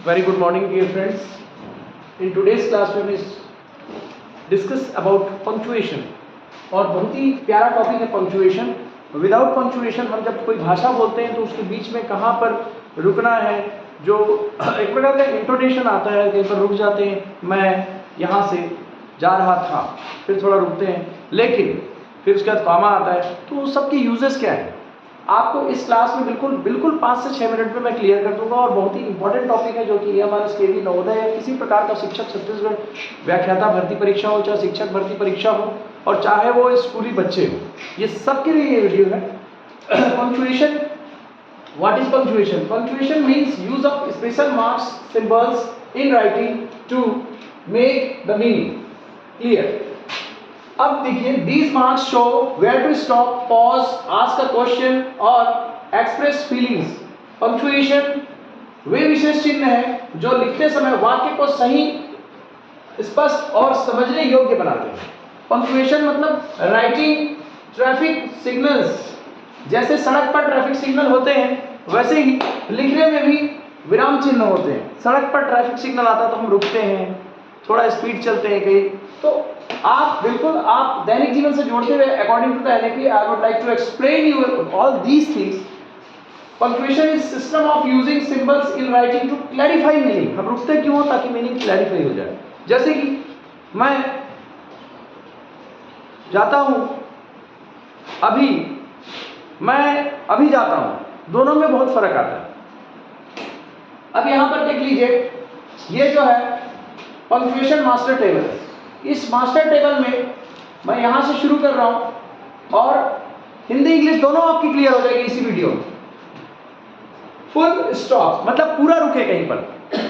Very good morning, dear friends. In today's class we will discuss about punctuation. और बहुत ही प्यारा topic है punctuation. Without punctuation हम जब कोई भाषा बोलते हैं तो उसके बीच में कहाँ पर रुकना है, जो एक प्रकार का इंटोनेशन आता है, कहीं पर रुक जाते हैं. मैं यहाँ से जा रहा था, फिर थोड़ा रुकते हैं, लेकिन फिर उसके बाद कॉमा आता है. तो सबके यूजेस क्या है आपको इस क्लास में बिल्कुल 5 से 6 मिनट में मैं क्लियर कर दूंगा. और बहुत ही इंपॉर्टेंट टॉपिक है जो कि हमारा केवी नवोदय या किसी प्रकार का शिक्षक छत्तीसगढ़ व्याख्याता भर्ती परीक्षा हो, चाहे शिक्षक भर्ती परीक्षा हो, और चाहे वो स्कूली बच्चे हो, ये सबके लिए ये वीडियो है. Punctuation. What is punctuation? Punctuation means use of special marks symbols in writing to make the meaning clear. अब देखिए, these marks show where to stop, pause, ask a question और express feelings. Punctuation वे विशेष चिन्ह है जो लिखते समय वाक्य को सही, स्पष्ट और समझने योग्य बनाते हैं. पंक्चुएशन मतलब राइटिंग ट्रैफिक सिग्नल्स. जैसे सड़क पर ट्रैफिक सिग्नल होते हैं, वैसे ही लिखने में भी विराम चिन्ह होते हैं. सड़क पर ट्रैफिक सिग्नल आता तो हम रुकते हैं, थोड़ा स्पीड चलते हैं कहीं. तो आप दैनिक जीवन से जोड़ते हुए according to the NAP I would like to explain you all these things. Punctuation is system of using symbols in writing to clarify meaning. हम रुकते क्यों? ताकि मीनिंग क्लैरिफाई हो जाए. जैसे कि मैं जाता हूं अभी, मैं अभी जाता हूं, दोनों में बहुत फर्क आता है. अब यहां पर देख लीजिए, ये जो है पंक्चुएशन मास्टर टेबल. इस मास्टर टेबल में मैं यहां से शुरू कर रहा हूं और हिंदी इंग्लिश दोनों आपकी क्लियर हो जाएगी इसी वीडियो में. फुल स्टॉप मतलब पूरा रुके कहीं पर,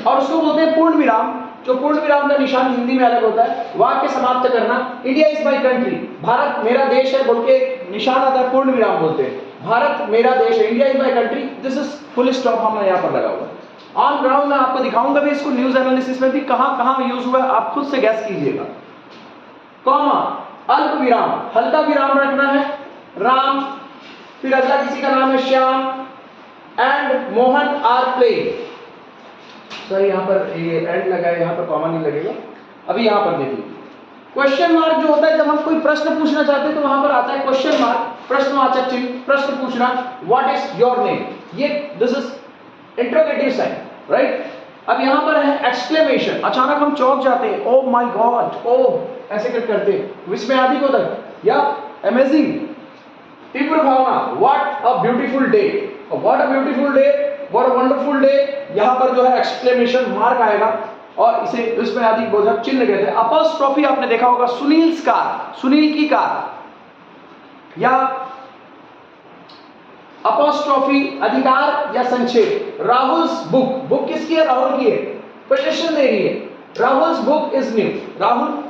और उसको बोलते हैं पूर्ण विराम. जो पूर्ण विराम का निशान हिंदी में अलग होता है. वाक्य समाप्त करना. India is my country, Bharat मेरा देश है बोल के निशान आता है, पूर्ण विराम बोलते हैं. भारत मेरा देश है, India is my country, this is full stop हमने यहाँ पर लगा हुआ है. ऑन ग्राउंड में आपको दिखाऊंगा भी इसको, न्यूज एनालिसिस में भी कहां यूज हुआ है, आप खुद से गैस कीजिएगा. कॉमा, अल्प विराम, हल्का विराम रखना है. राम, फिर अगला किसी का नाम है Shyam, and Mohan are playing. Sir यहाँ पर ये एंड लगा है, यहाँ पर कॉमा नहीं लगेगा. अभी यहाँ पर देखिए, क्वेश्चन मार्क जो होता है जब हम कोई प्रश्न पूछना चाहते हैं तो वहां पर आता है क्वेश्चन मार्क, प्रश्नवाचक चिन्ह, प्रश्न पूछना. व्हाट इज योर नेम, ये this is interrogative sign, right. अब यहां पर है एक्सक्लेमेशन. अचानक हम चौंक जाते हैं, ओ माय गॉड, ओ ऐसे करते हैं, विस्मयादिबोधक या अमेजिंग. तीव्र भावना, what a beautiful day, what a beautiful day, what a wonderful day. यहां पर जो है एक्सक्लेमेशन मार्क आएगा और इसे विस्मयादिबोधक चिन्ह कहते हैं. अपॉस्ट्रोफी आपने देखा होगा, सुनील कार, सुनील की कार, या अपॉस्ट्रोफी अधिकार या संक्षेप. राहुल्स बुक, बुक किसकी है? राहुल की है, पजेशन दे रही है. Rahul's book is new, Rahul,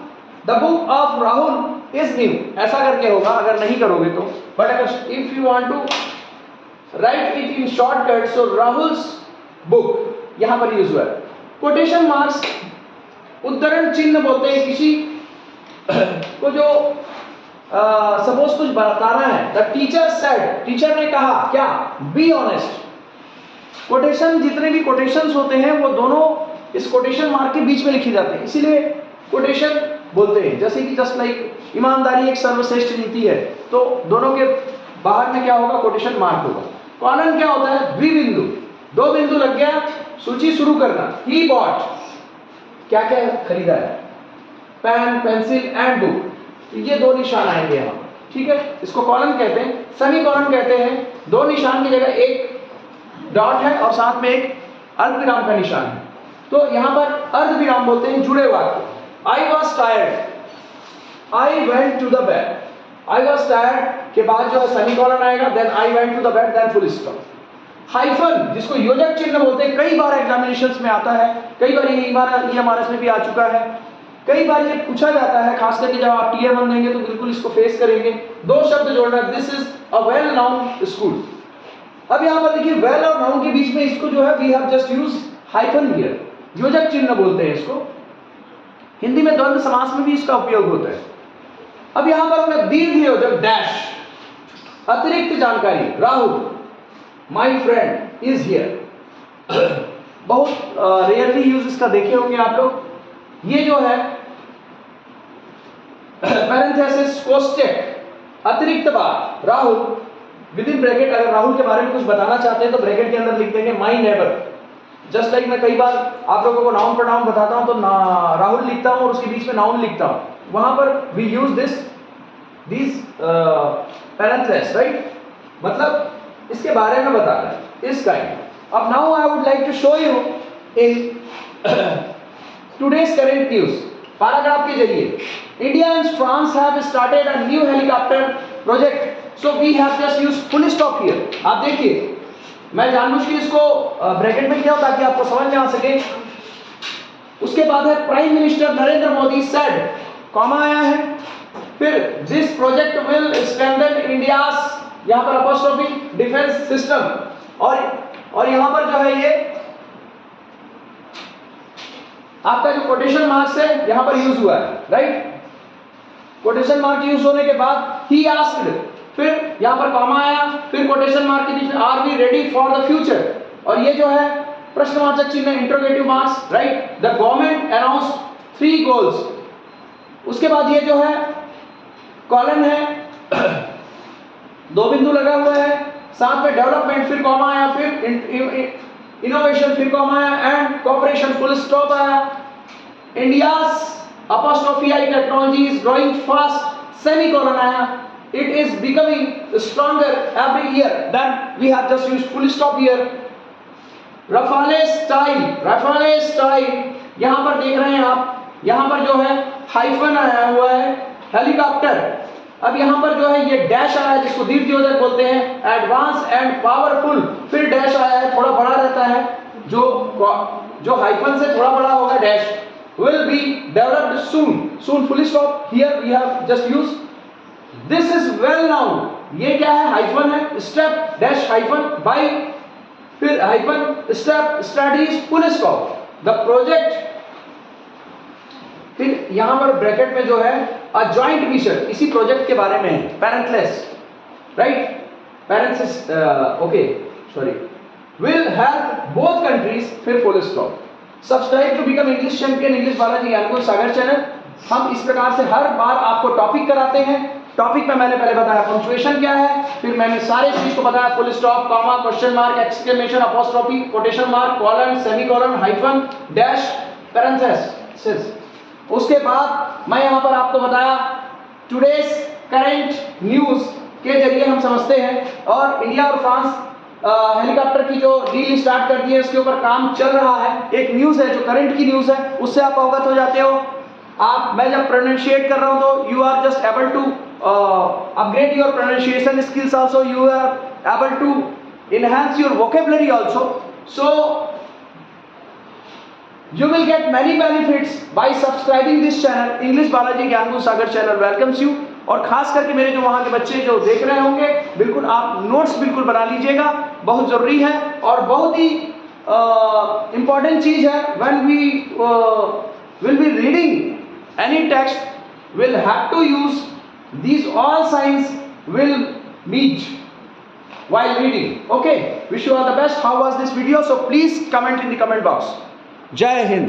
the book of Rahul is new, ऐसा करके होगा अगर नहीं करोगे तो. बट अगर if you want to write it in shortcut, so Rahul's book यहां पर यूज हुआ है. कोटेशन मार्क्स, उद्धरण चिन्ह बोलते हैं किसी को जो सपोज कुछ बताना है. द टीचर सेड, टीचर ने कहा क्या? Be honest. कोटेशन, जितने भी कोटेशंस होते हैं वो दोनों इस कोटेशन मार्क के बीच में लिखे जाते हैं, इसीलिए कोटेशन बोलते हैं. जैसे कि जस्ट लाइक ईमानदारी एक सर्वश्रेष्ठ नीति है, तो दोनों के बाहर में क्या होगा? कोटेशन मार्क होगा. कॉलन क्या होता है? द्विबिंदु, दो बिंदु लग गया, सूची शुरू करना. ही बॉट, क्या क्या खरीदा है? Pen, pencil and book. ये दो निशान आएंगे यहाँ, ठीक है. इसको कॉलन कहते हैं. सेमी कॉलन कहते हैं, दो निशान की जगह एक डॉट है और साथ में एक अर्धविराम का निशान है. तो यहाँ पर अर्धविराम बोलते हैं जुड़े वाक्य. I was tired, I went to the bed. I was tired के बाद जो है सेमी कॉलन आएगा, then I went to the bed, then full stop. Hyphen, जिसको योजक चिन्ह बोलते हैं, कई बार एग्जामिनेशंस में आता है, कई बार ये हमारे में भी आ चुका है, कई बार ये पूछा जाता है, खास करके जब आप टीयर 1 देंगे तो बिल्कुल इसको फेस करेंगे. दो शब्द जोड़ना, this is a well known school. अब यहाँ पर देखिए, वेल और नाउन के बीच में इसको जो है we have just use hyphen here, योजक चिन्ह बोलते हैं इसको. हिंदी में द्वंद्व समास में भी इसका उपयोग होता है. अब यहाँ पर हमने दीर्घ योजक डैश, अतिरिक्त जानकारी. Rahul my friend is here. बहुत रेयरली यूज इसका देखे होंगे आप लोग। ये जो है पैरेंथेसिस कोष्टक अतिरिक्त बात राहुल विद इन ब्रैकेट, अगर राहुल के बारे में कुछ बताना चाहते हैं तो ब्रैकेट के अंदर लिख देंगे माई नेबर। जस्ट लाइक मैं कई बार आप लोगों को नाउन प्रोनाउन बताता हूं तो राहुल लिखता हूं और उसके बीच में नाउन लिखता हूं, वहां पर we use this parenthesis, right, मतलब इसके बारे में बता रहे हैं इस काइंड। अब now I would like to show you in today's current news paragraph के जरिए, India and France have started a new helicopter project, so we have just used full stop here. आप देखिए मैं जानबूझ के इसको ब्रैकेट में किया ताकि आपको समझ में आ सके। उसके बाद है prime minister Narendra Modi said, comma आया है, फिर this project will strengthen India's, यहां पर अपॉस्ट्रोफी, डिफेंस सिस्टम, और यहां पर जो है ये आपका जो कोटेशन मार्क्स है यहां पर यूज हुआ है, राइट। कोटेशन मार्क यूज होने के बाद ही आस्क्ड, फिर यहां पर कॉमा आया, फिर कोटेशन मार्क के बीच में are we ready for the future, और ये जो है प्रश्नवाचक चिन्ह interrogative marks, right. The government announce 3 goals, उसके बाद ये जो है कॉलन है 2 बिंदु लगा हुआ है, साथ में डेवलपमेंट, फिर कॉमा आया, फिर इनोवेशन, फिर कॉमा आया, एंड कोऑपरेशन, फुल स्टॉप आया। India's apostrophe technology is growing fast, semicolon आया, it is becoming stronger every year, then we have just used full stop here. Rafale style यहां पर देख रहे हैं आप, यहां पर जो है हाइफन आया हुआ है हेलीकॉप्टर, अब यहां पर जो है ये डैश आया है जिसको दीर्घयोजक बोलते हैं, एडवांस एंड पावरफुल, फिर डैश आया है, थोड़ा बड़ा रहता है, जो हाइफन से थोड़ा बड़ा होगा dash, will be developed soon full stop, here we have just used this is well known, ये क्या है हाइफन है, step dash हाइफन by, फिर hyphen step studies full stop the project, फिर यहां पर ब्रैकेट में जो है a joint mission, इसी प्रोजेक्ट के बारे में है, parenthesis, right, parenthesis, okay sorry, will help both countries, फिर full stop। Subscribe to become English champion English Balaji Gyankul Sagar channel. हम इस प्रकार से हर बार आपको टॉपिक कराते हैं। टॉपिक में मैंने पहले बताया पंक्चुएशन क्या है, फिर मैंने सारे चीज को बताया, full stop, comma, question mark, exclamation, apostrophe, quotation mark, colon, semicolon, hyphen, dash, parenthesis. उसके बाद मैं यहां पर आपको बताया टुडेज करंट न्यूज के जरिए हम समझते हैं, और इंडिया और फ्रांस हेलीकॉप्टर की जो डील स्टार्ट कर दी है उसके ऊपर काम चल रहा है। एक न्यूज है जो करंट की न्यूज है, उससे आप अवगत हो जाते हो। आप मैं जब प्रोनाउंशिएट कर रहा हूं तो you are just able to upgrade your pronunciation skills also, you are able to enhance your vocabulary also, so you will get many benefits by subscribing this channel, English Balaji Gyangu Sagar channel welcomes you। और खास करके मेरे जो वहाँ के बच्चे जो देख रहे होंगे, बिल्कुल आप नोट्स बिल्कुल बना लीजिएगा, बहुत ज़रूरी है और बहुत ही इम्पॉर्टेंट चीज़ है। when we will be reading any text will have to use these all signs will meet while reading, okay। wish you all the best। how was this video? so please comment in the comment box। जय हिंद।